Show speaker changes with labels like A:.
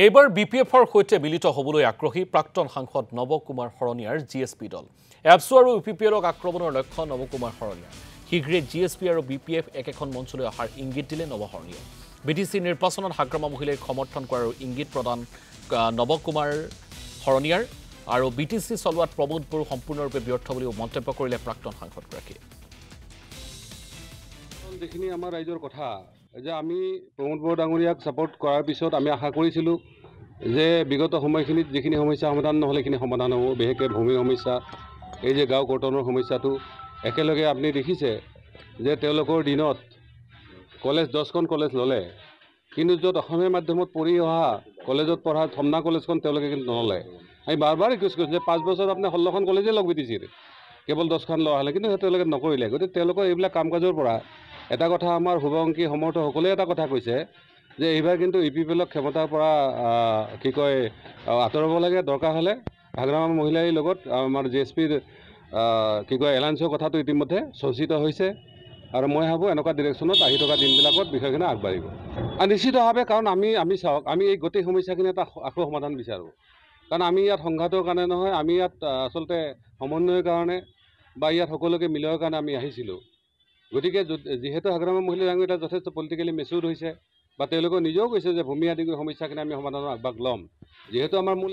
A: এইবাৰ বিপিএফৰ সৈতে মিলিত হ'বলৈ আগ্ৰহী প্ৰাক্তন সাংসদ নৱ কুমাৰ শৰণীয়াৰ জিএছপি দল। এপছু আৰু ইউপিপিএলক আক্ৰমণৰ লক্ষ্য নৱ কুমাৰ শৰণীয়া। শীঘ্ৰে জিএছপি আৰু বিপিএফ একেখন মঞ্চলৈ অহাৰ ইংগিত দিলে নৱ শৰণীয়াই। বিটিচি নিৰ্বাচনত হাগ্ৰামা মহিলাক সমৰ্থন কৰাৰ ইংগিত প্ৰদান নৱ কুমাৰ শৰণীয়াৰ আৰু বিটিচি চলোৱাত প্ৰমোদ বড়ো সম্পূৰ্ণৰূপে ব্যৰ্থ বুলিও মন্তব্য কৰিলে প্ৰাক্তন সাংসদগৰাকীয়ে।
B: যিখিনি আমাৰ ৰাইজৰ কথা যে আমি প্ৰমোদ বড়ো ডাঙৰীয়াক ছাপোৰ্ট কৰাৰ পিছত আমি আশা কৰিছিলোঁ যে বিগত সময়খিনিত যিখিনি সমস্যা সমাধান নহ'লে এইখিনি সমাধান হ'ব। বিশেষকৈ ভূমি সমস্যা, এই যে গাঁও কৰ্তনৰ সমস্যাটো একেলগে আপুনি দেখিছে যে তেওঁলোকৰ দিনত কলেজ 10খন কলেজ ল'লে, কিন্তু য'ত অসমীয়া মাধ্যমত পঢ়ি অহা কলেজত পঢ়া থমনা কলেজখন তেওঁলোকে কিন্তু নল'লে। আমি বাৰ বাৰ ৰিকুৱেষ্ট কৰিছোঁ যে 5 বছৰত আপুনি 16খন কলেজেই লগ বিটিছিল, কেৱল 10খন লোৱা হ'লে, কিন্তু তেওঁলোকে নকৰিলে। গতিকে তেওঁলোকৰ এইবিলাক কাম কাজৰ পৰা এটা কথা আমাৰ শুভাংশী সমৰ্থকসকলে এটা কথা কৈছে যে এইবাৰ কিন্তু ইউপিপিএলক ক্ষমতাৰ পৰা আঁতৰাব লাগে। দৰকাৰ হ'লে হাগ্ৰামা মহিলাৰ লগত আমাৰ জিএছপিৰ এলায়েন্সৰ কথাটো ইতিমধ্যে চৰ্চিত হৈছে আৰু মই ভাবোঁ এনেকুৱা ডিৰেকশ্যনত আহি থকা দিনবিলাকত বিষয়খিনি আগবাঢ়িব। আৰু নিশ্চিতভাৱে কাৰণ আমি চাওক, আমি এই গোটেই সমস্যাখিনি এটা আকৌ সমাধান বিচাৰোঁ। কাৰণ আমি ইয়াত সংঘাতৰ কাৰণে নহয়, আমি ইয়াত আচলতে সমন্বয়ৰ কাৰণে বা ইয়াত সকলোকে মিলোৱাৰ কাৰণে আমি আহিছিলোঁ। গতিকে যিহেতু হাগ্ৰামা মহিলা ডাঙৰীয়া যথেষ্ট পলিটিকেলি মেচিউৰ্ড হৈছে বা তেওঁলোকে নিজেও কৈছে যে ভূমি আদি সমস্যাখিনি আমি সমাধানৰ আগভাগ ল'ম, যিহেতু আমাৰ মূল